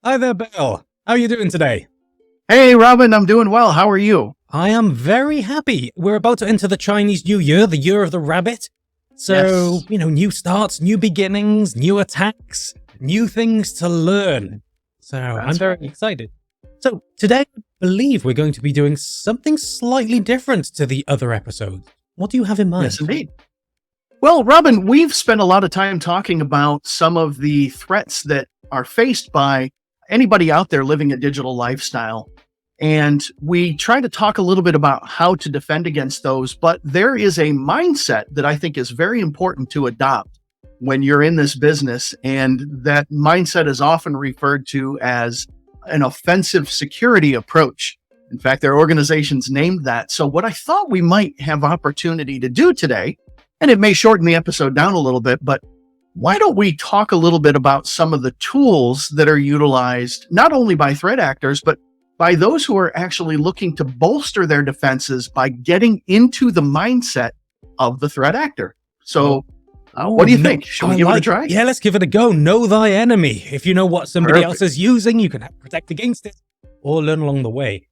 Hi there, Bill. How are you doing today? Hey, Robin, I'm doing well. How are you? I am very happy. We're about to enter the Chinese New Year, the year of the rabbit. So, Yes. new starts, new beginnings, new attacks, new things to learn. So I'm very excited. So today, I believe we're going to be doing something slightly different to the other episodes. What do you have in mind? Yes, indeed. Well, Robin, we've spent a lot of time talking about some of the threats that are faced by anybody out there living a digital lifestyle. And we try to talk a little bit about how to defend against those, but there is a mindset that I think is very important to adopt when you're in this business. And that mindset is often referred to as an offensive security approach. In fact, there are organizations named that. So what I thought we might have opportunity to do today, and it may shorten the episode down a little bit, but why don't we talk a little bit about some of the tools that are utilized not only by threat actors, but by those who are actually looking to bolster their defenses by getting into the mindset of the threat actor. So what do you think? Should we give it a try? Yeah, let's give it a go. Know thy enemy. If you know what somebody else is using, you can protect against it or learn along the way.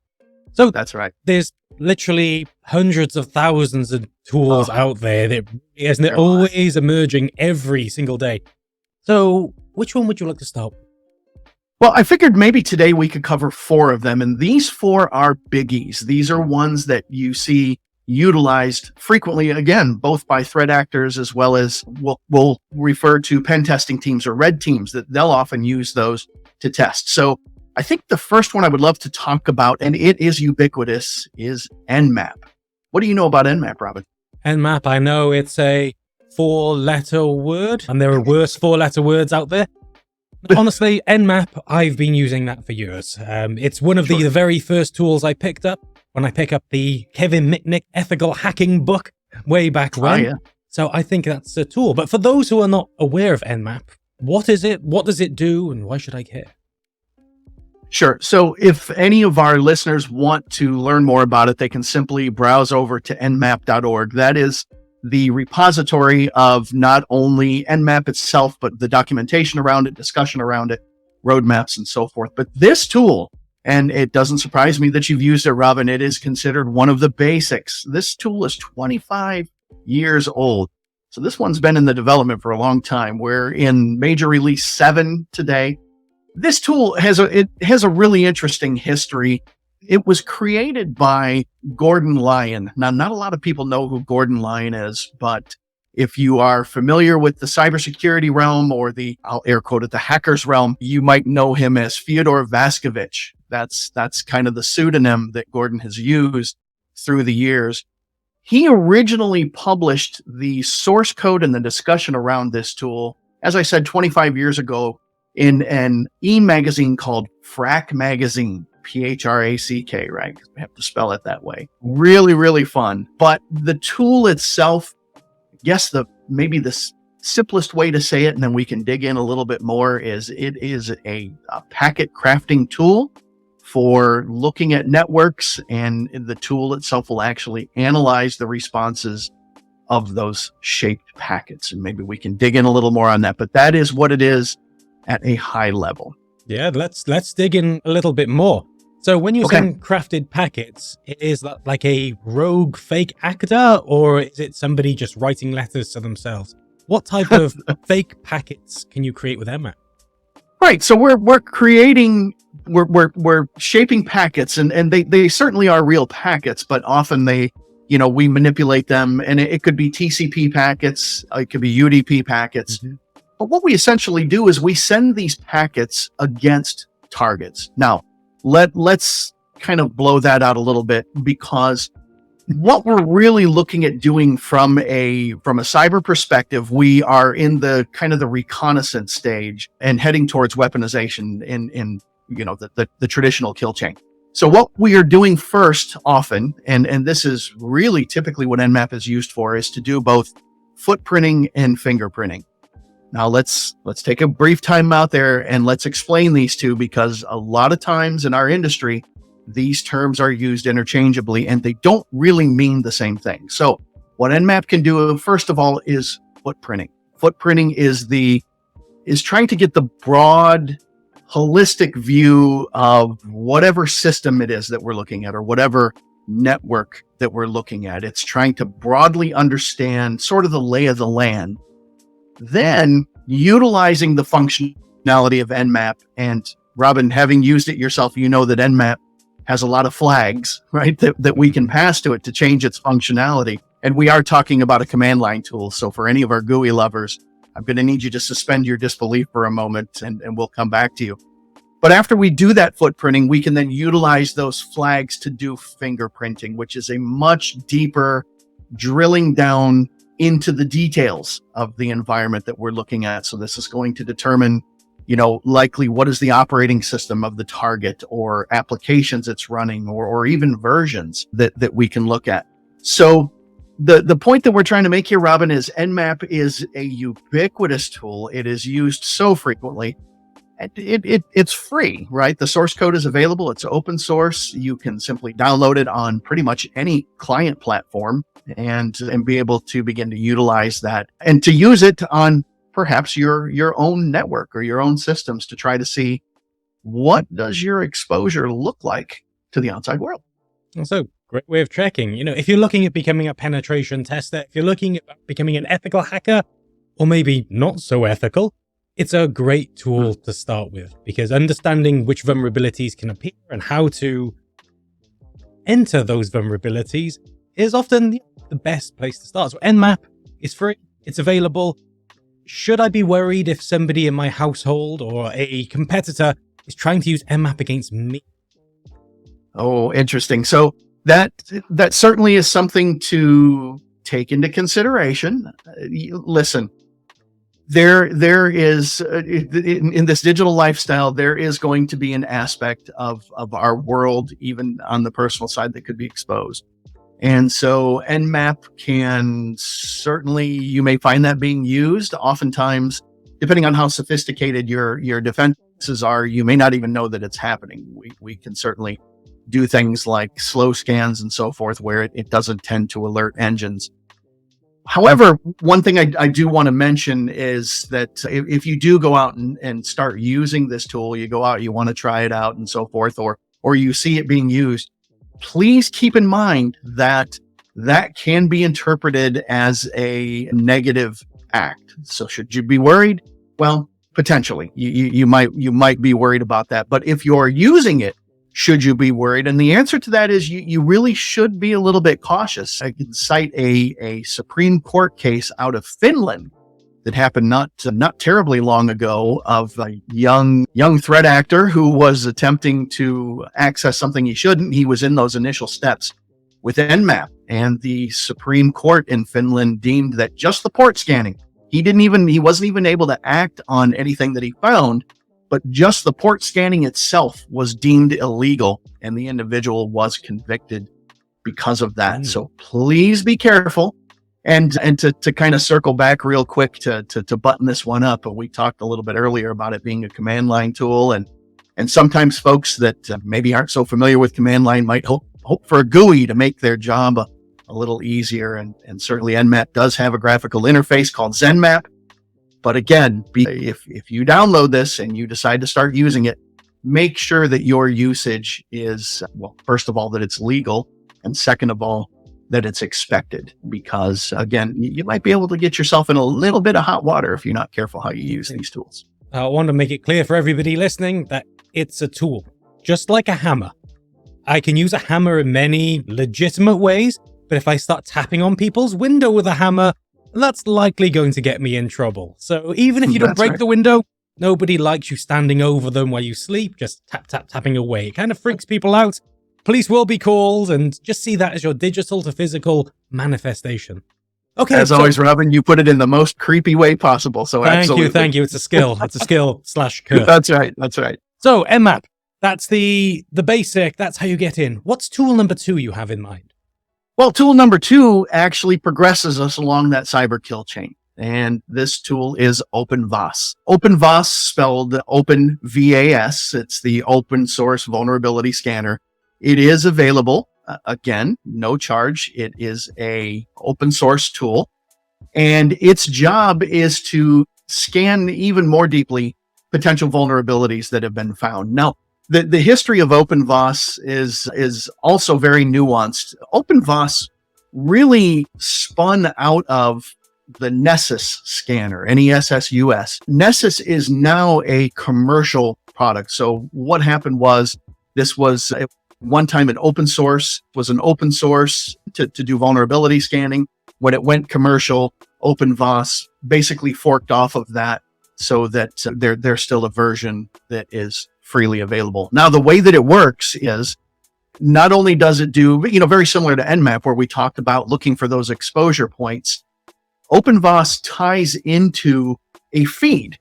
So that's right. There's literally hundreds of thousands of tools out there that isn't it always emerging every single day. So which one would you like to start with? Well, I figured maybe today we could cover 4 of them, and these 4 are biggies. These are ones that you see utilized frequently, again, both by threat actors as well as we'll refer to pen testing teams or red teams, that they'll often use those to test. So I think the first one I would love to talk about, and it is ubiquitous, is Nmap. What do you know about Nmap, Robin? Nmap, I know it's a 4-letter word, and there are worse 4-letter words out there. Honestly, Nmap, I've been using that for years. It's one of the very first tools I picked up when I picked up the Kevin Mitnick ethical hacking book way back when. Yeah. So I think that's a tool. But for those who are not aware of Nmap, what is it? What does it do? And why should I care? Sure. So if any of our listeners want to learn more about it, they can simply browse over to nmap.org. That is the repository of not only Nmap itself, but the documentation around it, discussion around it, roadmaps, and so forth. But this tool, and it doesn't surprise me that you've used it, Robin, it is considered one of the basics. This tool is 25 years old. So this one's been in the development for a long time. We're in major release 7 today. This tool has a really interesting history. It was created by Gordon Lyon. Now, not a lot of people know who Gordon Lyon is, but if you are familiar with the cybersecurity realm or I'll air quote it, the hackers realm, you might know him as Fyodor Vaskovich. That's kind of the pseudonym that Gordon has used through the years. He originally published the source code and the discussion around this tool, as I said, 25 years ago in an e-magazine called Phrack Magazine. Phrack, right? We have to spell it that way. Really, really fun. But the tool itself, I guess maybe the simplest way to say it, and then we can dig in a little bit more, is it is a packet crafting tool for looking at networks, and the tool itself will actually analyze the responses of those shaped packets. And maybe we can dig in a little more on that, but that is what it is at a high level. Yeah, let's dig in a little bit more. So when you're saying crafted packets, is that like a rogue fake actor, or is it somebody just writing letters to themselves? What type of fake packets can you create with Nmap? Right. So we're shaping packets, and they certainly are real packets, but often we manipulate them, and it could be TCP packets, it could be UDP packets. Mm-hmm. But what we essentially do is we send these packets against targets. Now, let's kind of blow that out a little bit, because what we're really looking at doing from a cyber perspective, we are in the kind of the reconnaissance stage and heading towards weaponization in the traditional kill chain. So what we are doing first often, and this is really typically what Nmap is used for, is to do both footprinting and fingerprinting. Now let's take a brief time out there and let's explain these two, because a lot of times in our industry, these terms are used interchangeably and they don't really mean the same thing. So what Nmap can do, first of all, is footprinting. Footprinting is trying to get the broad holistic view of whatever system it is that we're looking at or whatever network that we're looking at. It's trying to broadly understand sort of the lay of the land, then utilizing the functionality of Nmap. And Robin, having used it yourself, you know that Nmap has a lot of flags, right, that we can pass to it to change its functionality. And we are talking about a command line tool. So for any of our GUI lovers, I'm going to need you to suspend your disbelief for a moment, and we'll come back to you. But after we do that footprinting, we can then utilize those flags to do fingerprinting, which is a much deeper drilling down into the details of the environment that we're looking at. So this is going to determine, likely what is the operating system of the target or applications it's running or even versions that we can look at. So the point that we're trying to make here, Robin, is Nmap is a ubiquitous tool. It is used so frequently. It's free, right? The source code is available. It's open source. You can simply download it on pretty much any client platform and be able to begin to utilize that and to use it on perhaps your own network or your own systems to try to see what does your exposure look like to the outside world. So, great way of checking. If you're looking at becoming a penetration tester, if you're looking at becoming an ethical hacker, or maybe not so ethical, it's a great tool to start with, because understanding which vulnerabilities can appear and how to enter those vulnerabilities is often the best place to start. So Nmap is free, it's available. Should I be worried if somebody in my household or a competitor is trying to use Nmap against me? Oh, interesting. So that certainly is something to take into consideration. Listen, there is in this digital lifestyle, there is going to be an aspect of our world, even on the personal side, that could be exposed. And so Nmap can certainly, you may find that being used. Oftentimes, depending on how sophisticated your defenses are, you may not even know that it's happening. We can certainly do things like slow scans and so forth, where it doesn't tend to alert engines. However, one thing I do want to mention is that if you do go out and start using this tool, you go out, you want to try it out and so forth, or you see it being used, please keep in mind that can be interpreted as a negative act. So should you be worried? Well, potentially, you might be worried about that. But if you're using it, should you be worried? And the answer to that is you really should be a little bit cautious. I can cite a Supreme Court case out of Finland that happened not terribly long ago of a young threat actor who was attempting to access something he shouldn't. He was in those initial steps with Nmap, and the Supreme Court in Finland deemed that just the port scanning, he wasn't even able to act on anything that he found, but just the port scanning itself was deemed illegal, and the individual was convicted because of that. So please be careful. And to kind of circle back real quick to button this one up, we talked a little bit earlier about it being a command line tool, and sometimes folks that maybe aren't so familiar with command line might hope for a GUI to make their job a little easier. And certainly Nmap does have a graphical interface called ZenMap. But again, if you download this and you decide to start using it, make sure that your usage is, well, first of all, that it's legal, and second of all, that it's expected, because again, you might be able to get yourself in a little bit of hot water if you're not careful how you use these tools. I want to make it clear for everybody listening that it's a tool, just like a hammer. I can use a hammer in many legitimate ways, but if I start tapping on people's window with a hammer, that's likely going to get me in trouble. So even if you don't break the window, nobody likes you standing over them while you sleep, just tapping away. It kind of freaks people out. Police will be called, and just see that as your digital to physical manifestation. Okay. As always, Robin, you put it in the most creepy way possible. So absolutely. Thank you. It's a skill. It's a skill / curse. That's right. So Nmap, that's the basic. That's how you get in. What's tool number 2 you have in mind? Well, tool number 2 actually progresses us along that cyber kill chain. And this tool is OpenVAS. OpenVAS, spelled OpenVAS. It's the open source vulnerability scanner. It is available. Again, no charge. It is a open source tool. And its job is to scan even more deeply potential vulnerabilities that have been found. Now, the history of OpenVAS is also very nuanced. OpenVAS really spun out of the Nessus scanner, NESSUS. Nessus is now a commercial product. So what happened was this was at one time an open source to do vulnerability scanning. When it went commercial, OpenVAS basically forked off of that so that there's still a version that is freely available. Now, the way that it works is not only does it do, very similar to Nmap, where we talked about looking for those exposure points, OpenVAS ties into a feed.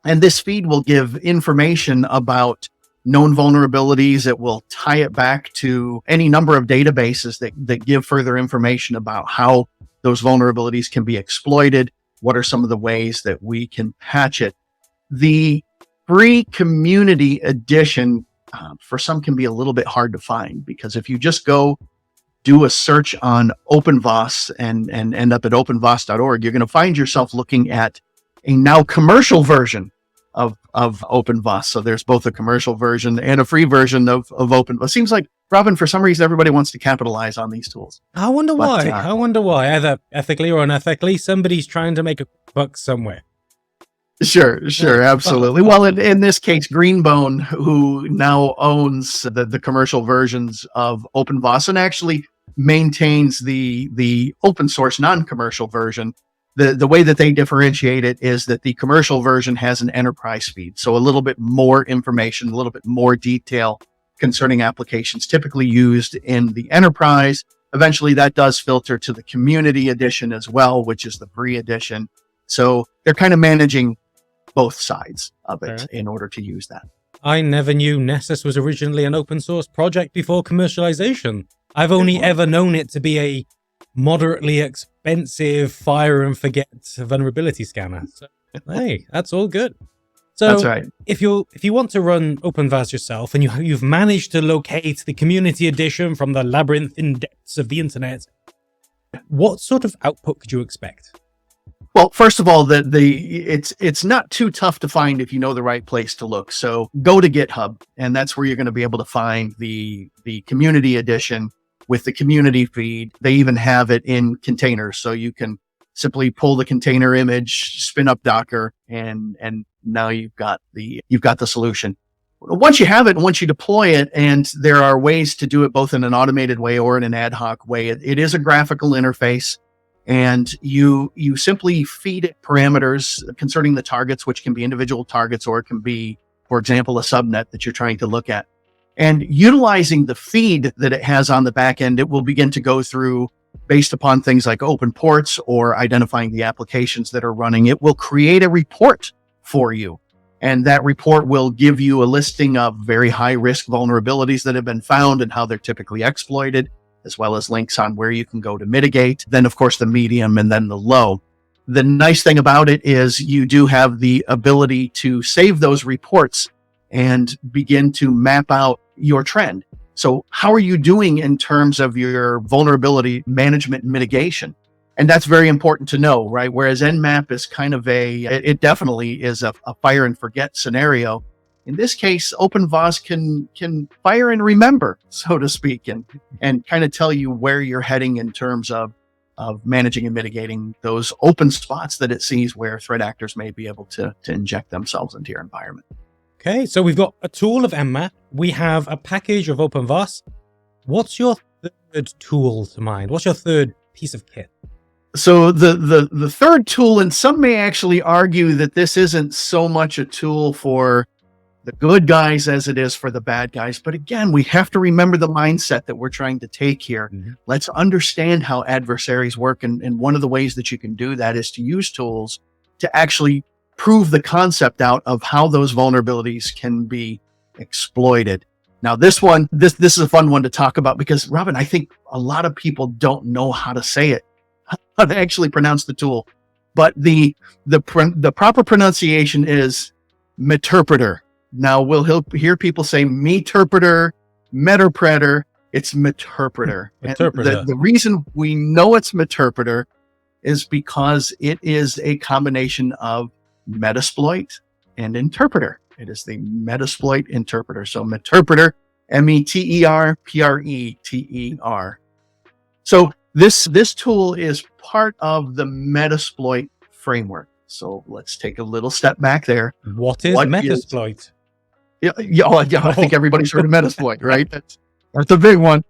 And this feed will give information about known vulnerabilities. It will tie it back to any number of databases that give further information about how those vulnerabilities can be exploited. What are some of the ways that we can patch it? The free community edition, for some, can be a little bit hard to find, because if you just go do a search on OpenVAS and end up at openvas.org, you're going to find yourself looking at a now commercial version of OpenVAS. So there's both a commercial version and a free version of OpenVAS. It seems like, Robin, for some reason, everybody wants to capitalize on these tools. I wonder why. Either ethically or unethically, somebody's trying to make a buck somewhere. Sure, absolutely. Well, in this case, Greenbone, who now owns the commercial versions of OpenVAS and actually maintains the open source non-commercial version, the way that they differentiate it is that the commercial version has an enterprise feed. So a little bit more information, a little bit more detail concerning applications typically used in the enterprise. Eventually that does filter to the community edition as well, which is the free edition. So they're kind of managing both sides of it in order to use that. I never knew Nessus was originally an open source project before commercialization. I've only ever known it to be a moderately expensive fire and forget vulnerability scanner. So, hey, that's all good. So that's right. If you want to run OpenVAS yourself and you've managed to locate the community edition from the labyrinthine depths of the internet, what sort of output could you expect? Well, first of all, it's not too tough to find if you know the right place to look. So go to GitHub, and that's where you're going to be able to find the community edition with the community feed. They even have it in containers, so you can simply pull the container image, spin up Docker, and now you've got the solution. Once you have it, and once you deploy it, and there are ways to do it both in an automated way or in an ad hoc way. It is a graphical interface. And you simply feed it parameters concerning the targets, which can be individual targets, or it can be, for example, a subnet that you're trying to look at. And utilizing the feed that it has on the back end, it will begin to go through based upon things like open ports or identifying the applications that are running. It will create a report for you. And that report will give you a listing of very high risk vulnerabilities that have been found and how they're typically exploited, as well as links on where you can go to mitigate, then of course the medium, and then the low. The nice thing about it is you do have the ability to save those reports and begin to map out your trend. So how are you doing in terms of your vulnerability management and mitigation? And that's very important to know, right? Whereas Nmap is kind of it definitely is a fire and forget scenario. In this case, OpenVAS can fire and remember, so to speak, and kind of tell you where you're heading in terms of managing and mitigating those open spots that it sees where threat actors may be able to inject themselves into your environment. Okay, so we've got a tool of Nmap. We have a package of OpenVAS. What's your third tool to mind? What's your third piece of kit? So the third tool, and some may actually argue that this isn't so much a tool for the good guys as it is for the bad guys. But again, we have to remember the mindset that we're trying to take here. Mm-hmm. Let's understand how adversaries work. And one of the ways that you can do that is to use tools to actually prove the concept out of how those vulnerabilities can be exploited. Now, this is a fun one to talk about because, Robin, I think a lot of people don't know how to say it, how to actually pronounce the tool. But the proper pronunciation is Meterpreter. Now, we'll hear people say Meterpreter, Meterpreter. It's Meterpreter. Meterpreter. The reason we know it's Meterpreter is because it is a combination of Metasploit and interpreter. It is the Metasploit interpreter. So Meterpreter, Meterpreter. So this tool is part of the Metasploit framework. So let's take a little step back there. What is Metasploit? I think everybody's heard of Metasploit, right? That's a big one.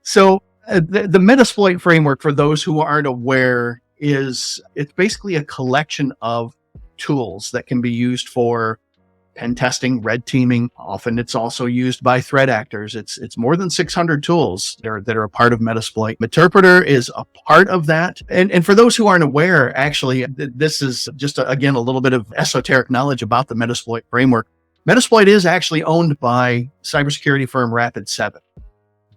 So the Metasploit framework, for those who aren't aware, it's basically a collection of tools that can be used for pen testing, red teaming. Often it's also used by threat actors. It's more than 600 tools that are a part of Metasploit. Meterpreter is a part of that. And for those who aren't aware, actually, this is just, again, a little bit of esoteric knowledge about the Metasploit framework. Metasploit is actually owned by cybersecurity firm Rapid7,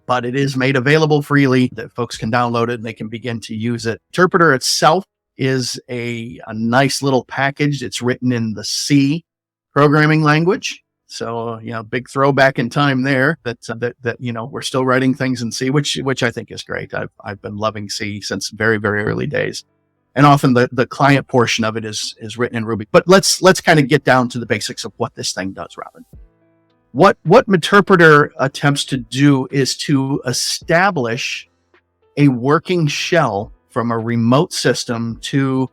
but it is made available freely that folks can download it and they can begin to use it. Meterpreter itself is a nice little package. It's written in the C programming language. So, big throwback in time there that we're still writing things in C, which I think is great. I've been loving C since very, very early days. And often the client portion of it is written in Ruby. But let's kind of get down to the basics of what this thing does, Robin. What Meterpreter attempts to do is to establish a working shell from a remote system to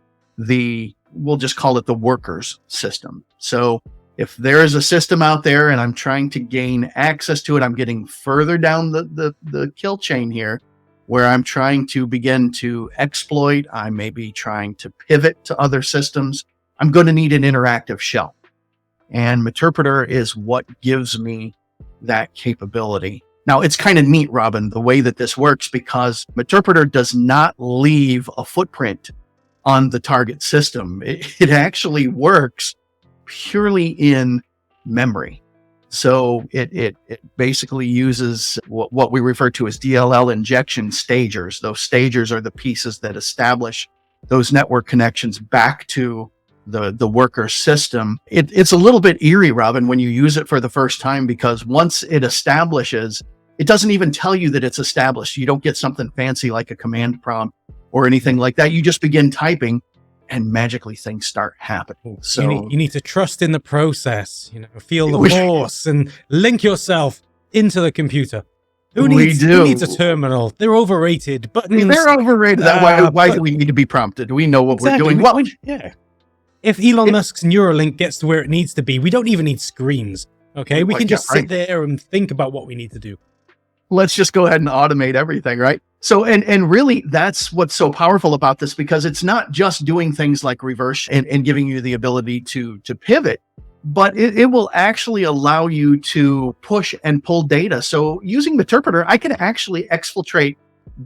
we'll just call it the workers system. So if there is a system out there and I'm trying to gain access to it, I'm getting further down the kill chain here, where I'm trying to begin to exploit, I may be trying to pivot to other systems, I'm going to need an interactive shell. And Meterpreter is what gives me that capability. Now, it's kind of neat, Robin, the way that this works, because Meterpreter does not leave a footprint on the target system. It actually works purely in memory. So it basically uses what we refer to as DLL injection stagers. Those stagers are the pieces that establish those network connections back to the worker system. It's a little bit eerie, Robin, when you use it for the first time, because once it establishes, it doesn't even tell you that it's established. You don't get something fancy like a command prompt or anything like that. You just begin typing and magically things start happening. So you need to trust in the process, feel the force and link yourself into the computer. Who needs a terminal? They're overrated. Buttons. They're overrated. Why do we need to be prompted? Do we know what we're doing? Well, yeah. If Elon Musk's Neuralink gets to where it needs to be, we don't even need screens. Okay, we can just sit there and think about what we need to do. Let's just go ahead and automate everything, right? So, and really, that's what's so powerful about this, because it's not just doing things like reverse and giving you the ability to pivot, but it will actually allow you to push and pull data. So using Meterpreter, I can actually exfiltrate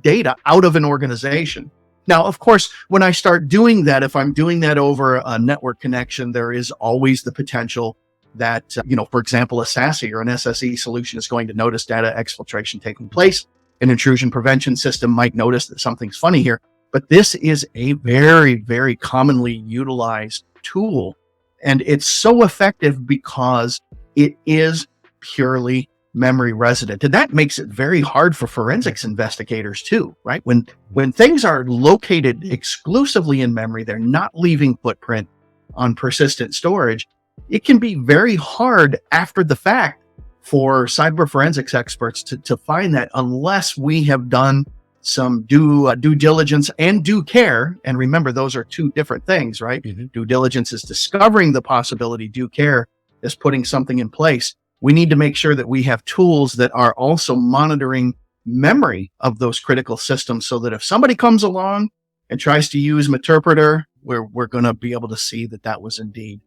data out of an organization. Now, of course, when I start doing that, if I'm doing that over a network connection, there is always the potential that, for example, a SASE or an SSE solution is going to notice data exfiltration taking place. An intrusion prevention system might notice that something's funny here. But this is a very, very commonly utilized tool. And it's so effective because it is purely memory resident. And that makes it very hard for forensics investigators too, right? When things are located exclusively in memory, they're not leaving footprint on persistent storage. It can be very hard after the fact for cyber forensics experts to find that, unless we have done some due diligence and due care. And remember, those are two different things, right? Mm-hmm. Due diligence is discovering the possibility. Due care is putting something in place. We need to make sure that we have tools that are also monitoring memory of those critical systems, so that if somebody comes along and tries to use Meterpreter, we're going to be able to see that was indeed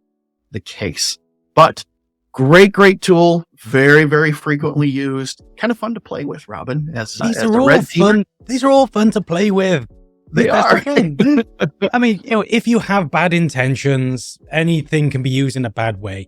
the case. But great tool, very, very frequently used, kind of fun to play with, Robin. These are all fun to play with. They are. I mean, if you have bad intentions, anything can be used in a bad way.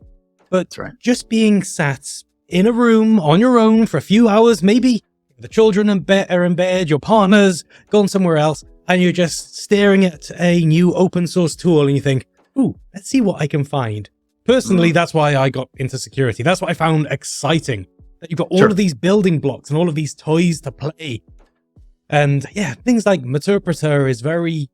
But just being sat in a room on your own for a few hours, maybe the children are in bed, your partner's gone somewhere else, and you're just staring at a new open source tool and you think, ooh, let's see what I can find. Personally, that's why I got into security. That's what I found exciting, that you've got all of these building blocks and all of these toys to play. And yeah, things like Meterpreter is very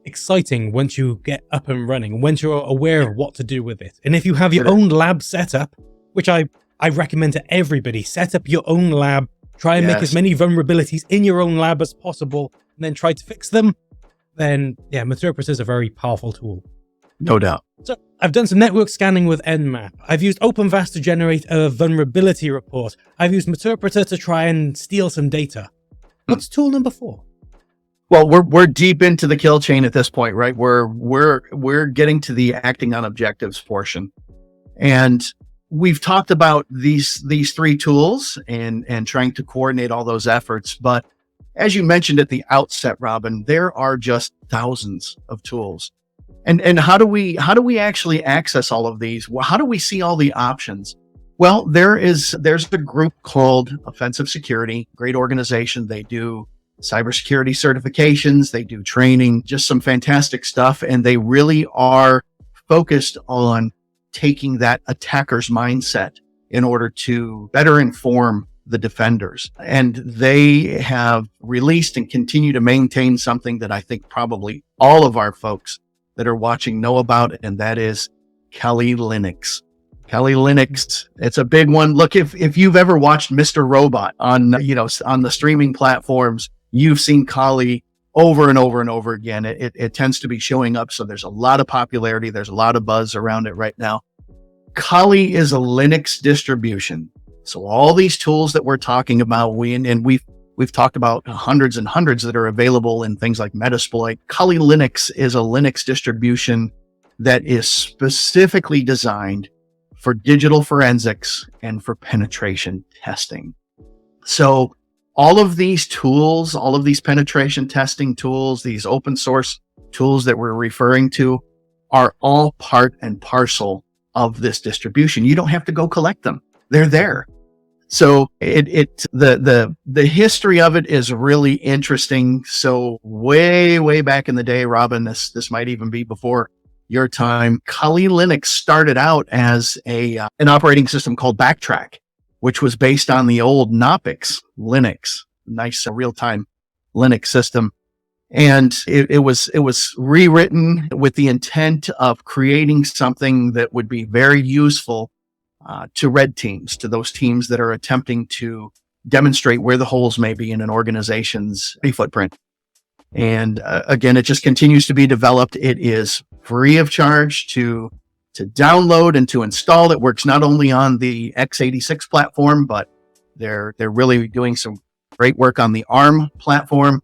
exciting once you get up and running, once you're aware of what to do with it. And if you have your own lab setup, which I recommend to everybody, set up your own lab, try and make as many vulnerabilities in your own lab as possible, and then try to fix them, then yeah, Meterpreter is a very powerful tool. No doubt. So I've done some network scanning with Nmap. I've used OpenVAS to generate a vulnerability report. I've used Meterpreter to try and steal some data. What's tool number 4? Well, we're deep into the kill chain at this point, right? We're getting to the acting on objectives portion. And we've talked about these 3 tools and trying to coordinate all those efforts. But as you mentioned at the outset, Robin, there are just thousands of tools. And how do we actually access all of these? Well, how do we see all the options? Well, there's a group called Offensive Security, great organization. They do cybersecurity certifications, they do training, just some fantastic stuff. And they really are focused on taking that attacker's mindset in order to better inform the defenders. And they have released and continue to maintain something that I think probably all of our folks that are watching know about, and that is Kali Linux. Kali Linux, it's a big one. Look, if you've ever watched Mr. Robot on the streaming platforms, you've seen Kali over and over and over again. It tends to be showing up. So there's a lot of popularity. There's a lot of buzz around it right now. Kali is a Linux distribution. So all these tools that we're talking about, we've talked about hundreds and hundreds that are available in things like Metasploit. Kali Linux is a Linux distribution that is specifically designed for digital forensics and for penetration testing. So all of these tools, all of these penetration testing tools, these open source tools that we're referring to are all part and parcel of this distribution. You don't have to go collect them. They're there. So the history of it is really interesting. So way back in the day, Robin, this might even be before your time. Kali Linux started out as an operating system called Backtrack, which was based on the old Knoppix Linux, nice real-time Linux system. And it was rewritten with the intent of creating something that would be very useful to red teams, to those teams that are attempting to demonstrate where the holes may be in an organization's footprint. And again, it just continues to be developed. It is free of charge to download and to install. It works not only on the x86 platform, but they're really doing some great work on the ARM platform.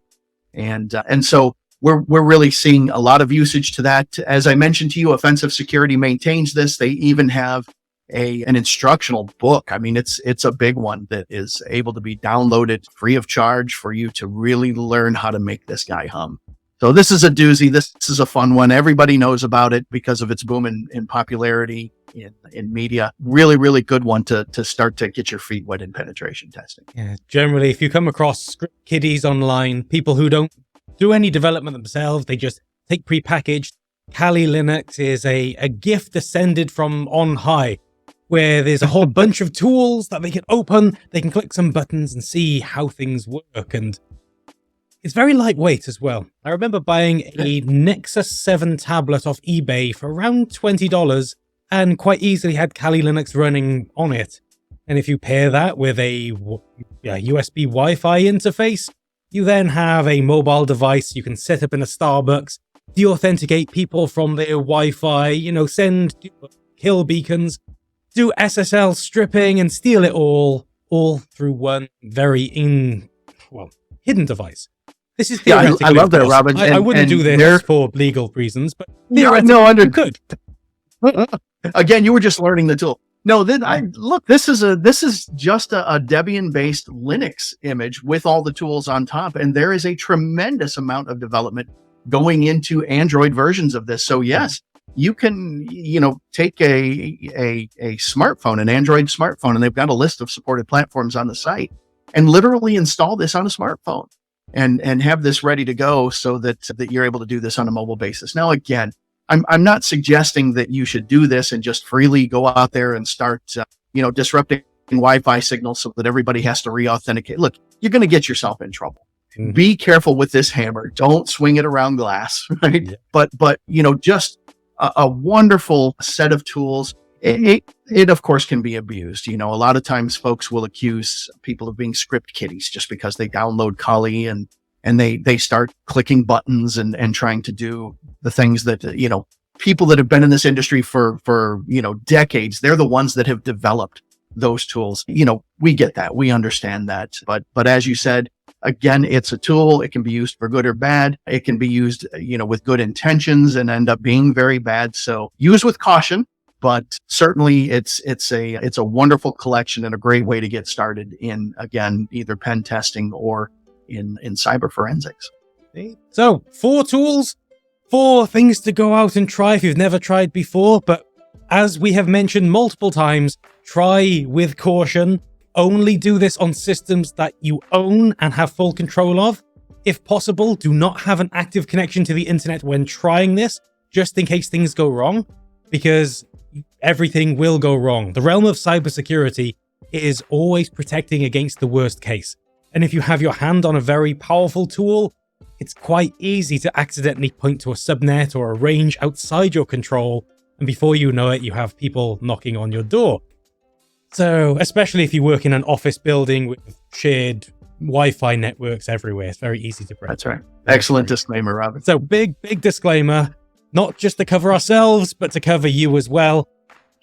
And so we're really seeing a lot of usage to that. As I mentioned to you, Offensive Security maintains this. They even have an instructional book. I mean, it's a big one that is able to be downloaded free of charge for you to really learn how to make this guy hum. So this is a doozy. This is a fun one. Everybody knows about it because of its boom in popularity in media. Really, really good one to start to get your feet wet in penetration testing. Yeah, generally, if you come across script kiddies online, people who don't do any development themselves, they just take prepackaged. Kali Linux is a gift descended from on high, where there's a whole bunch of tools that they can open. They can click some buttons and see how things work. And it's very lightweight as well. I remember buying a Nexus 7 tablet off eBay for around $20 and quite easily had Kali Linux running on it. And if you pair that with a USB Wi-Fi interface, you then have a mobile device you can set up in a Starbucks, deauthenticate people from their Wi-Fi, send kill beacons, do SSL stripping and steal it all through one very hidden device. This is theoretically. I love that, Robin. I wouldn't do this for legal reasons, but theoretically, you could. Again, you were just learning the tool. No, then this is just a Debian-based Linux image with all the tools on top, and there is a tremendous amount of development going into Android versions of this. So yes, you can take a smartphone, an Android smartphone, and they've got a list of supported platforms on the site, and literally install this on a smartphone and have this ready to go so that you're able to do this on a mobile basis. Now, again, I'm not suggesting that you should do this and just freely go out there and start, disrupting Wi-Fi signals so that everybody has to re-authenticate. Look, you're going to get yourself in trouble. be careful with this hammer. Don't swing it around glass, right? Yeah. But just a wonderful set of tools. It of course can be abused. A lot of times folks will accuse people of being script kiddies just because they download Kali and they start clicking buttons and trying to do the things that, people that have been in this industry for decades, they're the ones that have developed those tools. We get that. We understand that. But as you said, again, it's a tool. It can be used for good or bad. It can be used, with good intentions and end up being very bad. So use with caution, but certainly it's a wonderful collection and a great way to get started in, again, either pen testing or in cyber forensics. So 4 tools, 4 things to go out and try if you've never tried before. But as we have mentioned multiple times, try with caution. Only do this on systems that you own and have full control of. If possible, do not have an active connection to the internet when trying this, just in case things go wrong, because everything will go wrong. The realm of cybersecurity is always protecting against the worst case. And if you have your hand on a very powerful tool, it's quite easy to accidentally point to a subnet or a range outside your control, and before you know it, you have people knocking on your door. So, especially if you work in an office building with shared Wi-Fi networks everywhere, it's very easy to break. That's right. Excellent disclaimer, Robin. So, big disclaimer, not just to cover ourselves, but to cover you as well.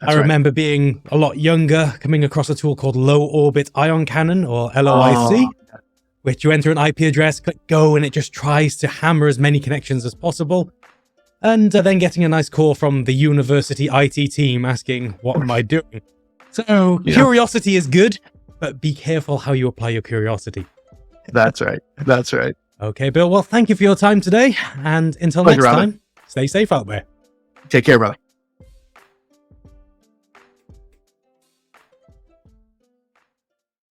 I remember being a lot younger, coming across a tool called Low Orbit Ion Cannon, or LOIC, which you enter an IP address, click go, and it just tries to hammer as many connections as possible. And then getting a nice call from the university IT team asking, what am I doing? So curiosity is good, but be careful how you apply your curiosity. That's right. That's right. Okay, Bill. Well, thank you for your time today. And until next time, stay safe out there. Take care, brother.